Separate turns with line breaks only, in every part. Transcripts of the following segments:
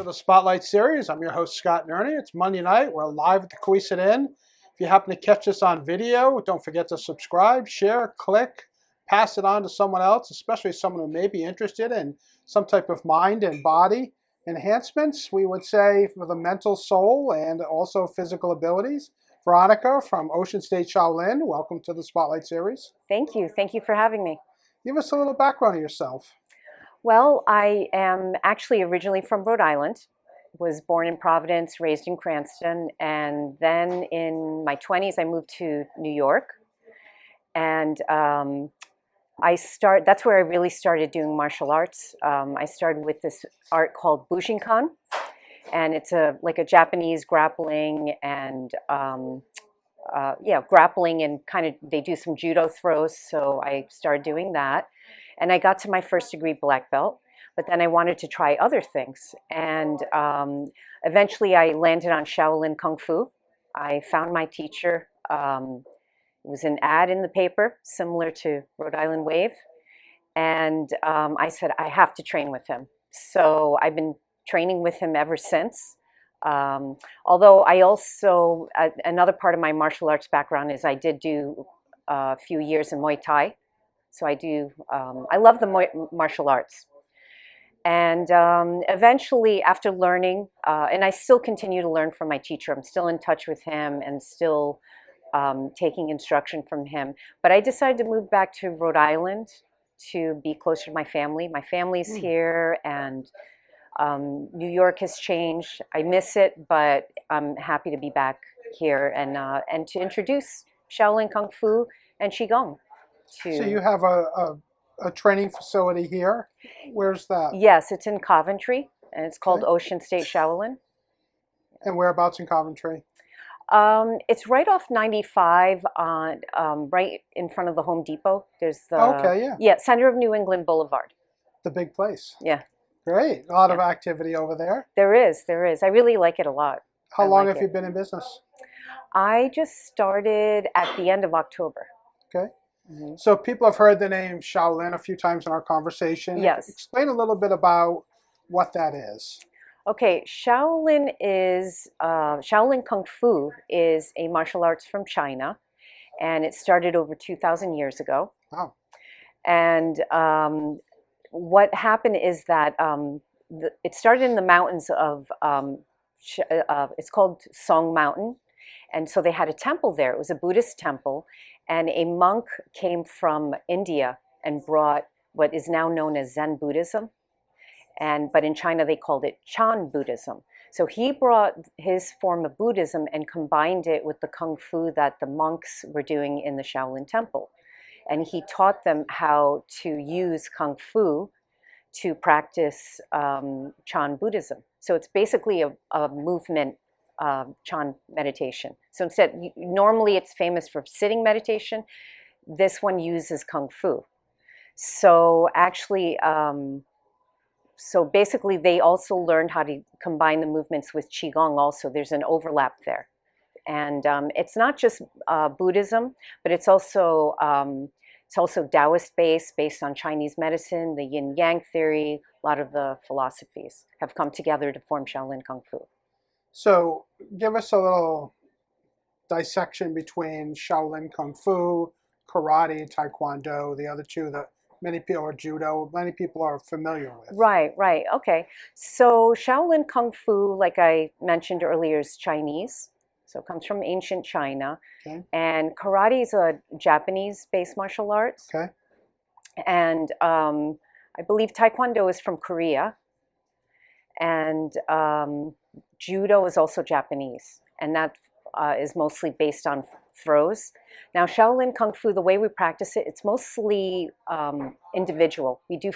the Spotlight series. I'm your host, Scott Nerney. It's Monday night. We're live at the Queeset Inn. If you happen to catch this on video, don't forget to subscribe, share, click, pass it on to someone else, especially someone who may be interested in some type of mind and body enhancements, we would say, for the mental soul and also physical abilities. Veronica from Ocean State Shaolin, welcome to the Spotlight series.
Thank you. Thank you for having me.
Give us a little background of yourself.
Well, I am actually originally from Rhode Island, was born in Providence, raised in Cranston, and then in my 20s I moved to New York. And that's where I really started doing martial arts. I started with this art called Bushinkan, and it's like a Japanese grappling and grappling, and kind of they do some judo throws. So I started doing that, and I got to my first degree black belt. But then I wanted to try other things, and eventually I landed on Shaolin Kung Fu. I found my teacher. It was an ad in the paper, similar to Rhode Island Wave, and I said I have to train with him. So I've been training with him ever since. Although I also, another part of my martial arts background is I did do a few years in Muay Thai. So I love the martial arts. And eventually, after learning, and I still continue to learn from my teacher, I'm still in touch with him and still taking instruction from him. But I decided to move back to Rhode Island to be closer to my family. My family's here, and New York has changed. I miss it, but I'm happy to be back here and to introduce Shaolin Kung Fu and Qigong.
So you have a training facility here. Where's that?
Yes, it's in Coventry, and it's called Ocean State Shaolin.
And whereabouts in Coventry?
It's right off 95 on right in front of the Home Depot. There's the center of New England Boulevard.
The big place.
Yeah.
Great. A lot of activity over there.
There is. I really like it a lot.
How long have you been in business?
I just started at the end of October.
Okay. Mm-hmm. So people have heard the name Shaolin a few times in our conversation.
Yes.
Explain a little bit about what that is.
Okay, Shaolin Kung Fu is a martial arts from China, and it started over 2,000 years ago.
Wow.
And what happened is that it started in the mountains of, it's called Song Mountain. And so they had a temple there. It was a Buddhist temple. And a monk came from India and brought what is now known as Zen Buddhism. But in China, they called it Chan Buddhism. So he brought his form of Buddhism and combined it with the Kung Fu that the monks were doing in the Shaolin Temple. And he taught them how to use Kung Fu to practice Chan Buddhism. So it's basically a movement Chan meditation. So instead, normally it's famous for sitting meditation. This one uses Kung Fu. So actually, so basically they also learned how to combine the movements with Qigong also. There's an overlap there. And it's not just Buddhism, but it's also Taoist based on Chinese medicine, the yin-yang theory. A lot of the philosophies have come together to form Shaolin Kung Fu. So
give us a little dissection between Shaolin Kung Fu, karate, taekwondo, the other two that many people, or judo, many people are familiar with.
Right. Okay. So Shaolin Kung Fu, like I mentioned earlier, is Chinese. So it comes from ancient China.
Okay.
And karate is a Japanese-based martial arts.
Okay.
And I believe taekwondo is from Korea. And judo is also Japanese. And that is mostly based on throws. Now, Shaolin Kung Fu, the way we practice it, it's mostly individual. We do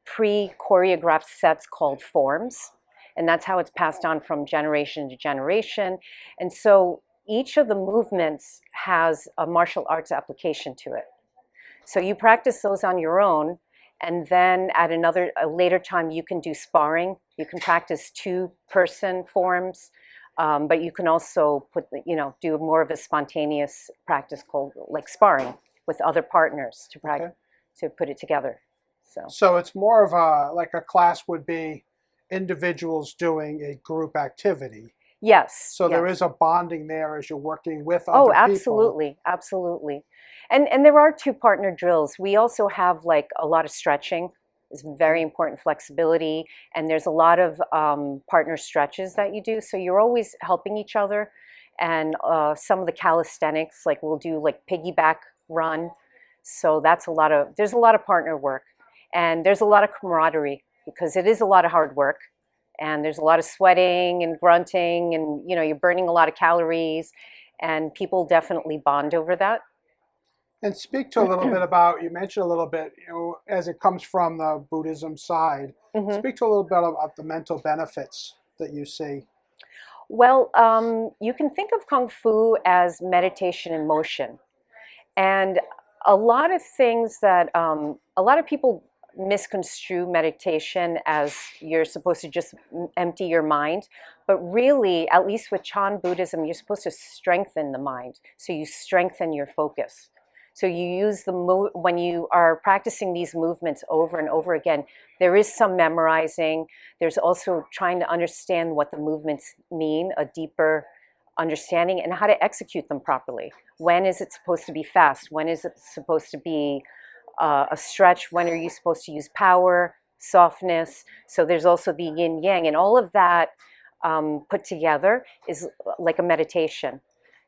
pre-choreographed sets called forms, and that's how it's passed on from generation to generation. And so each of the movements has a martial arts application to it. So you practice those on your own, and then at a later time, you can do sparring. You can practice two-person forms. But you can also do more of a spontaneous practice called like sparring with other partners to practice, to put it together.
So it's more of like a class would be individuals doing a group activity.
Yes,
So there
yes.
is a bonding there as you're working with
Oh,
other people.
absolutely, absolutely. And there are two partner drills. We also have like a lot of stretching. It's very
Okay.
important, flexibility, and there's a lot of partner stretches that you do. So you're always helping each other. And some of the calisthenics, like we'll do like piggyback run. So that's a lot of, there's a lot of partner work, and there's a lot of camaraderie because it is a lot of hard work. And there's a lot of sweating and grunting, and you're burning a lot of calories, and people definitely bond over that.
And speak to a little bit about, you mentioned a little bit, as it comes from the Buddhism side,
Hmm.
speak to a little bit about the mental benefits that you see.
Well, you can think of Kung Fu as meditation in motion. And a lot of things that a lot of people misconstrue meditation as you're supposed to just empty your mind. But really, at least with Chan Buddhism, you're supposed to strengthen the mind. So you strengthen your focus. So you use when you are practicing these movements over and over again, there is some memorizing. There's also trying to understand what the movements mean, a deeper understanding, and how to execute them properly. When is it supposed to be fast? When is it supposed to be a stretch? When are you supposed to use power, softness? So there's also the yin yang, and all of that put together is like a meditation.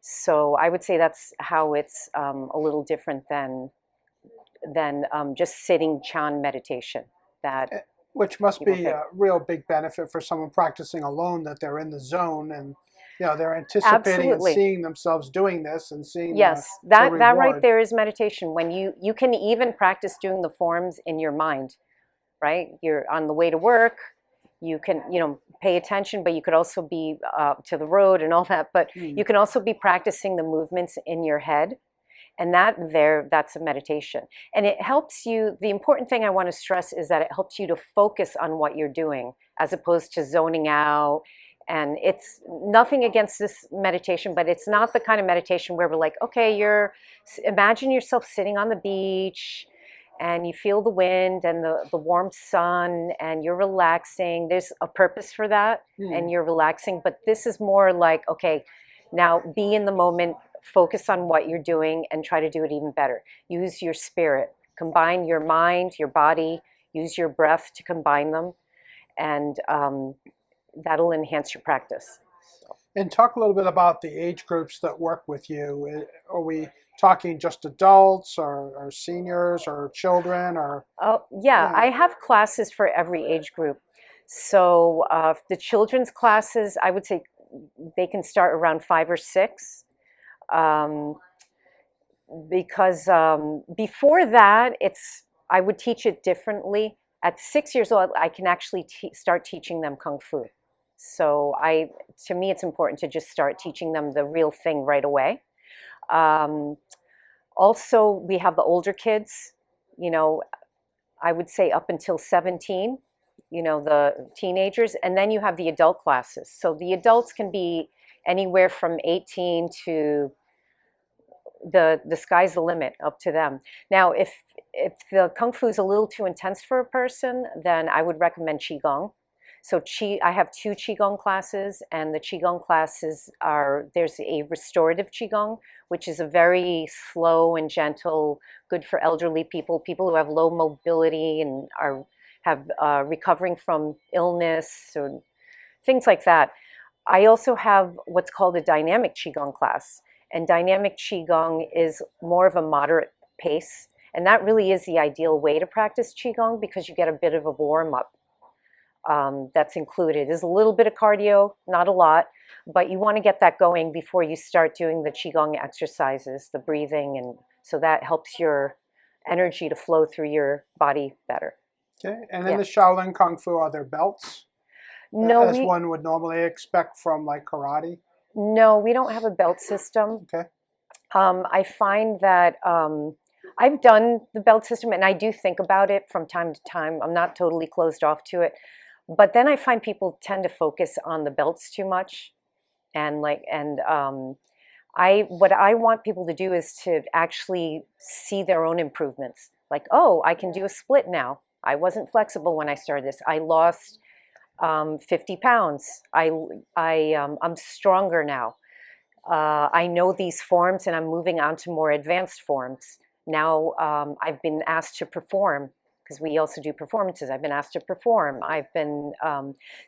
So I would say that's how it's a little different than just sitting Chan meditation. That
Eh, which must
people
be
think.
a real big benefit for someone practicing alone, that they're in the zone and they're anticipating and
Absolutely.
seeing themselves doing this and seeing
Yes,
the
that right
reward.
there is meditation. When you can even practice doing the forms in your mind, right? You're on the way to work, you can, pay attention, but you could also be to the road and all that, but
Hmm.
you can also be practicing the movements in your head. And that's a meditation. And it helps you, the important thing I want to stress is that it helps you to focus on what you're doing as opposed to zoning out. And it's nothing against this meditation, but it's not the kind of meditation where we're like, okay, imagine yourself sitting on the beach and you feel the wind and the warm sun and you're relaxing. There's a purpose for that,
Hmm.
and you're relaxing. But this is more like, okay, now be in the moment, focus on what you're doing, and try to do it even better. Use your spirit, combine your mind, your body, use your breath to combine them, and that'll enhance your practice. So.
And talk a little bit about the age groups that work with you. Are we talking just adults or seniors or children or,
Oh, yeah,
yeah.
I have classes for every age group. So the children's classes, I would say they can start around 5 or 6. Um, because before that, I would teach it differently. At 6 years old, I can actually start teaching them Kung Fu. So to me, it's important to just start teaching them the real thing right away. Um, Also, we have the older kids, you know, I would say up until 17, the teenagers, and then you have the adult classes. So the adults can be anywhere from 18 to the sky's the limit, up to them. Now, if the kung fu is a little too intense for a person, then I would recommend qigong. So I have 2 qigong classes, and the qigong classes there's a restorative qigong, which is a very slow and gentle, good for elderly people, people who have low mobility and have recovering from illness or things like that. I also have what's called a dynamic qigong class, and dynamic qigong is more of a moderate pace, and that really is the ideal way to practice qigong because you get a bit of a warm up that's included. There's a little bit of cardio, not a lot, but you want to get that going before you start doing the qigong exercises, the breathing, and so that helps your energy to flow through your body better.
Okay. And in
Yeah.
the Shaolin Kung Fu, are there belts,
No,
as one would normally expect from like karate?
we don't have a belt system.
Okay.
I find that I've done the belt system, and I do think about it from time to time. I'm not totally closed off to it, but then I find people tend to focus on the belts too much, and what I want people to do is to actually see their own improvements. Like, oh, I can do a split now. I wasn't flexible when I started this. I lost 50 pounds. I'm stronger now. I know these forms and I'm moving on to more advanced forms. Now I've been asked to perform because we also do performances. I've been asked to perform.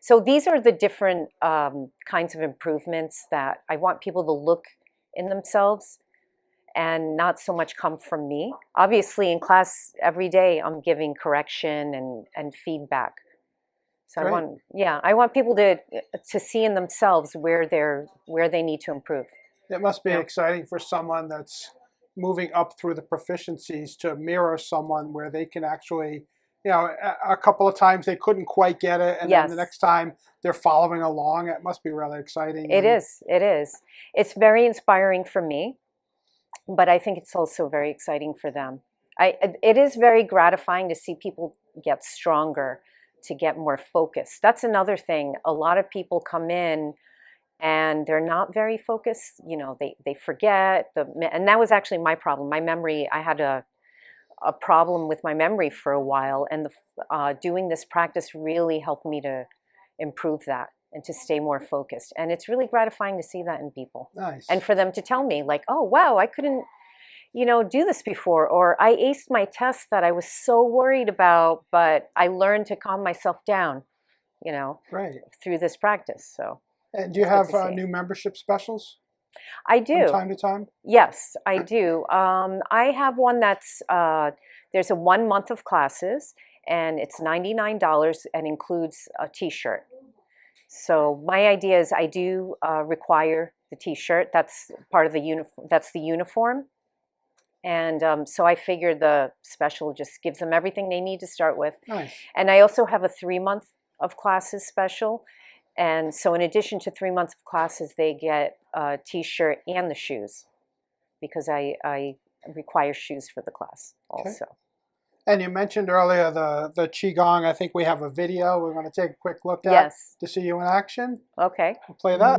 So these are the different kinds of improvements that I want people to look in themselves and not so much come from me. Obviously, in class every day, I'm giving correction and feedback. So
Great.
I want people to see in themselves where they need to improve.
It must be
Yeah.
exciting for someone that's moving up through the proficiencies to mirror someone where they can actually, a couple of times they couldn't quite get it, and then the
Yes,
next time they're following along. It must be really exciting.
it is. It is. It's very inspiring for me, but I think it's also very exciting for them. It is very gratifying to see people get stronger, to get more focused. That's another thing. A lot of people come in and they're not very focused. They forget and that was actually my problem. My memory, I had a problem with my memory for a while, and doing this practice really helped me to improve that and to stay more focused. And it's really gratifying to see that in people.
Nice.
And for them to tell me like, oh, wow, I couldn't, do this before, or I aced my test that I was so worried about, but I learned to calm myself down,
Great.
through this practice. So.
And do you have new membership specials
I do.
from time to time?
Yes, I do. I have one that's, there's a 1 month of classes, and it's $99 and includes a t-shirt. So my idea is I do require the t-shirt. That's part of the uniform. That's the uniform. And so I figure the special just gives them everything they need to start with.
Nice.
And I also have a 3 month of classes special. And so in addition to 3 months of classes, they get a t-shirt and the shoes, because I require shoes for the class also.
Okay. And you mentioned earlier the Qigong. I think we have a video we're going to take a quick look at.
Yes.
To see you in action.
Okay.
We'll play that.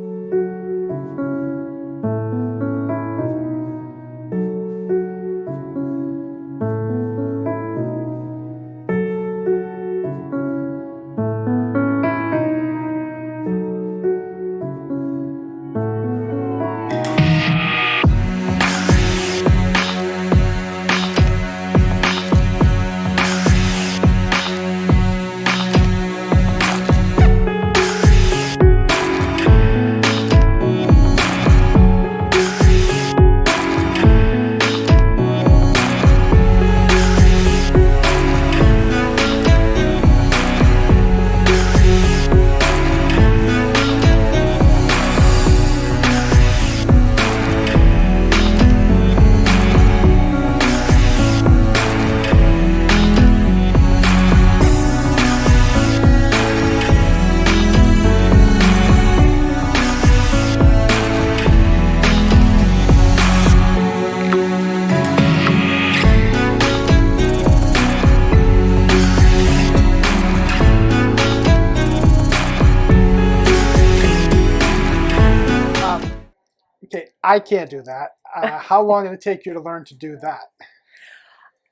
Okay, I can't do that. How long did it take you to learn to do that?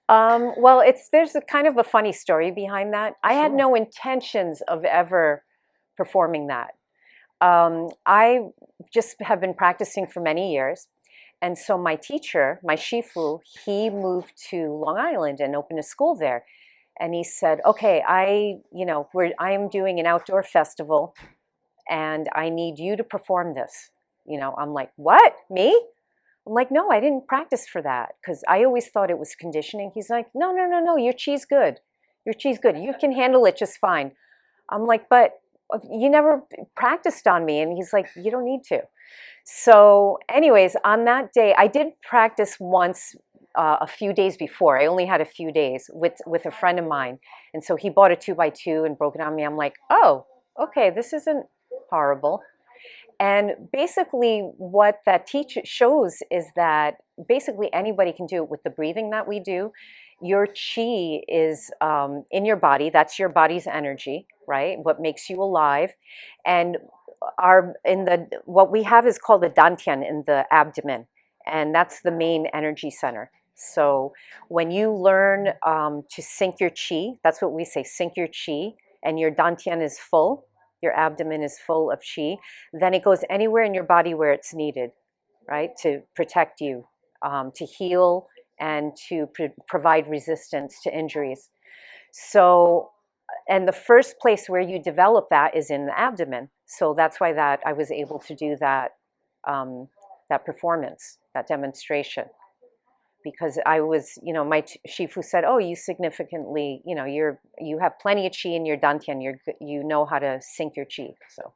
Well, there's a kind of a funny story behind that. I had
Sure.
no intentions of ever performing that. I just have been practicing for many years. And so my teacher, my shifu, he moved to Long Island and opened a school there. And he said, okay, I am doing an outdoor festival and I need you to perform this. I'm like, what? Me? I'm like, no, I didn't practice for that, because I always thought it was conditioning. He's like, no, your chi's good. Your chi's good. You can handle it just fine. I'm like, but you never practiced on me. And he's like, you don't need to. So anyways, on that day, I did practice once a few days before. I only had a few days with a friend of mine. And so he bought a 2x2 and broke it on me. I'm like, oh, okay, this isn't horrible. And basically what that shows is that basically anybody can do it with the breathing that we do. Your chi is in your body. That's your body's energy, right? What makes you alive. And what we have is called the dantian in the abdomen. And that's the main energy center. So when you learn to sync your chi, that's what we say, sync your chi, and your dantian is full, your abdomen is full of qi, then it goes anywhere in your body where it's needed, right? To protect you, to heal, and to provide resistance to injuries. So, and the first place where you develop that is in the abdomen. So that's why that I was able to do that, that performance, that demonstration. Because I was, my shifu said, "Oh, you significantly, you have plenty of qi in your dantian. You know how to sync your qi." So,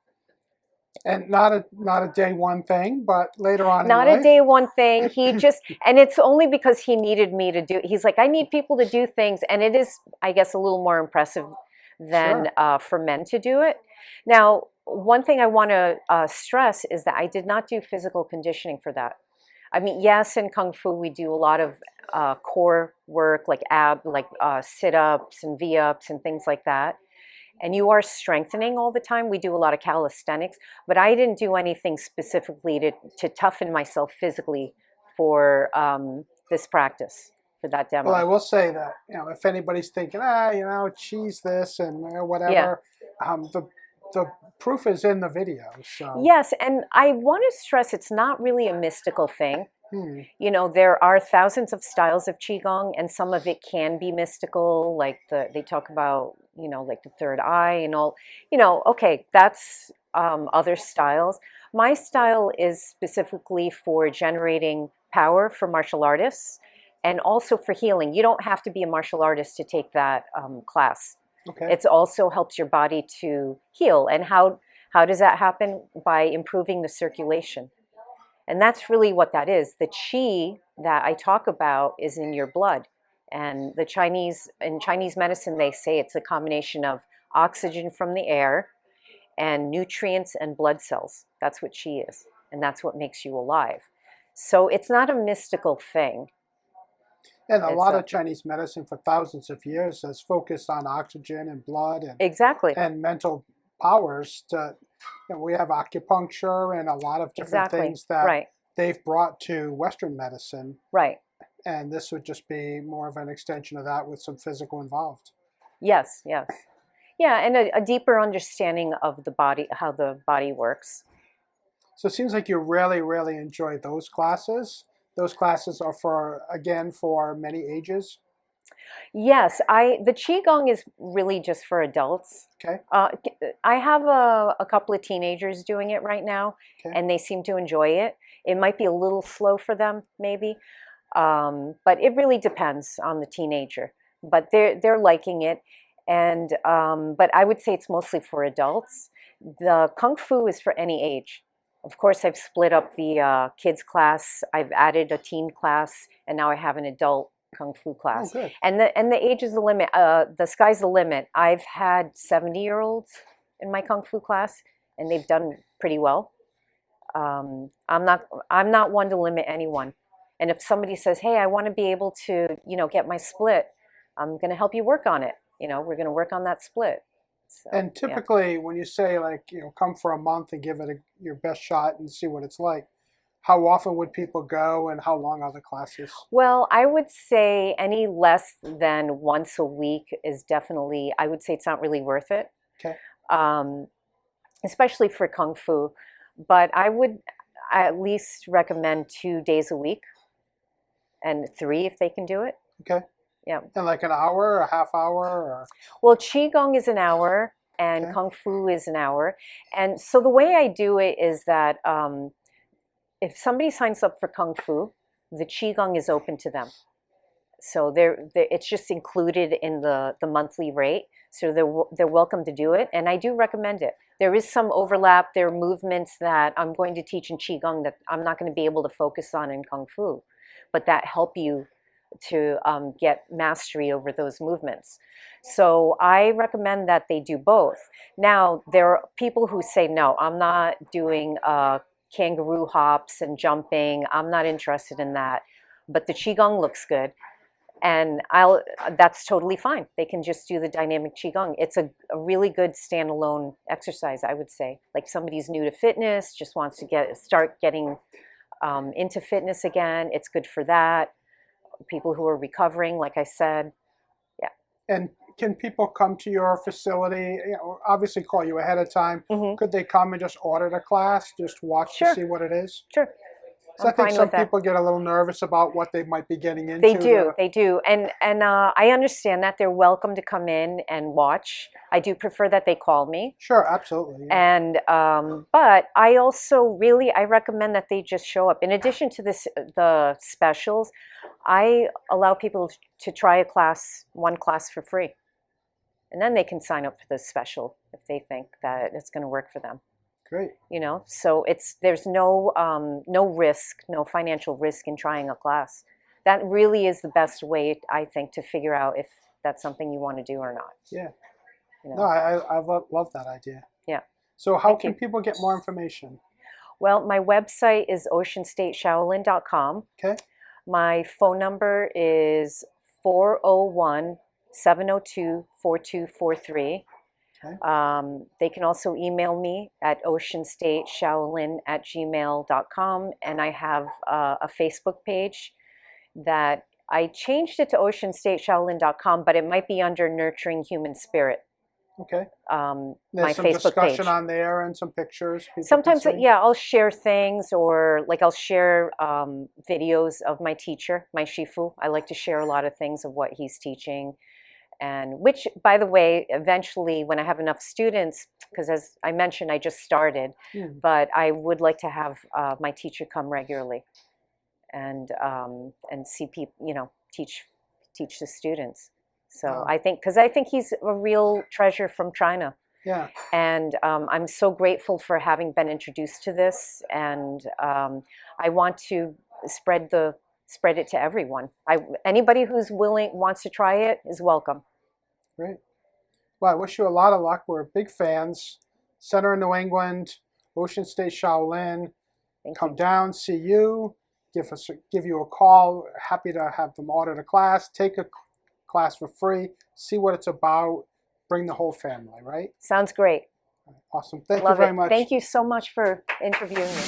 and not a day one thing, but later on
not
in
a
life.
day one thing. He just, and it's only because he needed me to do. He's like, I need people to do things, and it is, I guess, a little more impressive than for men to do it. Now, one thing I want to stress is that I did not do physical conditioning for that. I mean, yes, in Kung Fu, we do a lot of core work, like sit-ups and V-ups and things like that. And you are strengthening all the time. We do a lot of calisthenics, but I didn't do anything specifically to toughen myself physically for this practice, for that demo.
Well, I will say that, if anybody's thinking, cheese this and whatever, the proof is in the video. So
yes, and I want to stress it's not really a mystical thing. There are thousands of styles of qigong, and some of it can be mystical, like they talk about, like the third eye and all. Okay, that's other styles. My style is specifically for generating power for martial artists and also for healing. You don't have to be a martial artist to take that class.
Okay.
It also helps your body to heal. And how does that happen? By improving the circulation. And that's really what that is. The qi that I talk about is in your blood. And in Chinese medicine, they say it's a combination of oxygen from the air and nutrients and blood cells. That's what qi is. And that's what makes you alive. So it's not a mystical thing.
And a lot of Chinese medicine for thousands of years has focused on oxygen and blood and
exactly,
and mental powers. We have acupuncture and a lot of different things that they've brought to Western medicine.
Right.
And this would just be more of an extension of that with some physical involved.
Yes, yes. Yeah, and a deeper understanding of the body, how the body works.
So it seems like you really, really enjoy those classes. Those classes are for many ages.
Yes, the Qigong is really just for adults.
Okay.
I have a couple of teenagers doing it right now, and they seem to enjoy it. It might be a little slow for them, maybe, but it really depends on the teenager. But they're liking it, and but I would say it's mostly for adults. The Kung Fu is for any age. Of course, I've split up the kids class. I've added a teen class, and now I have an adult Kung Fu class.
Oh, good.
And the age is the limit. The sky's the limit. I've had 70-year-olds in my Kung Fu class, and they've done pretty well. I'm not one to limit anyone. And if somebody says, "Hey, I want to be able to, get my split," I'm going to help you work on it. We're going to work on that split. So,
and typically, when you say come for a month and give it your best shot and see what it's like, how often would people go and how long are the classes?
Well, I would say any less than once a week is definitely, I would say it's not really worth it.
Okay.
Especially for Kung Fu. But I would at least recommend 2 days a week and 3 if they can do it.
Okay.
Yeah.
And like an hour, a half hour? Or?
Well, Qigong is an hour and Kung Fu is an hour. And so the way I do it is that if somebody signs up for Kung Fu, the Qigong is open to them. So it's just included in the monthly rate. So they're welcome to do it. And I do recommend it. There is some overlap. There are movements that I'm going to teach in Qigong that I'm not going to be able to focus on in Kung Fu, but that help you to get mastery over those movements. So I recommend that they do both. Now, there are people who say, no, I'm not doing kangaroo hops and jumping. I'm not interested in that. But the Qigong looks good. And that's totally fine. They can just do the dynamic Qigong. It's a really good standalone exercise, I would say. Like somebody's new to fitness, just wants to start getting into fitness again. It's good for that. People who are recovering, like I said. Yeah.
And can people come to your facility? Obviously call you ahead of time. Could they come and just order the class, just watch to see what it is?
Sure.
So I think some people get a little nervous about what they might be getting into.
They do. And I understand that. They're welcome to come in and watch. I do prefer that they call me.
Sure, absolutely. Yeah.
And but I also I recommend that they just show up. In addition to the specials, I allow people to try one class for free. And then they can sign up for the special if they think that it's going to work for them.
Great.
So there's no risk, no financial risk in trying a class. That really is the best way, I think, to figure out if that's something you want to do or not.
Yeah. No, I love that idea.
Yeah.
So how can people get more information?
Well, my website is oceanstateshaolin.com. Okay. My phone number is 401-702-4243. Okay. They can also email me at oceanstateshaolin@gmail.com, and I have a Facebook page that I changed it to oceanstateshaolin.com, but it might be under Nurturing Human Spirit.
Okay.
There's
some
Facebook
discussion
page.
on there and some pictures.
Sometimes, I'll share things, or I'll share videos of my teacher, my Shifu. I like to share a lot of things of what he's teaching. And which, by the way, eventually when I have enough students, because as I mentioned, I just started, but I would like to have my teacher come regularly and see people, teach the students. So I think he's a real treasure from China.
Yeah.
And I'm so grateful for having been introduced to this, and I want to spread it to everyone. Anybody who's wants to try it is welcome.
Great. Well, I wish you a lot of luck. We're big fans. Center in New England, Ocean State Shaolin. Come down, see you, give you a call. Happy to have them order the class. Take a class for free. See what it's about. Bring the whole family, right?
Sounds great.
Awesome. Thank you very much.
Thank you so much for interviewing me.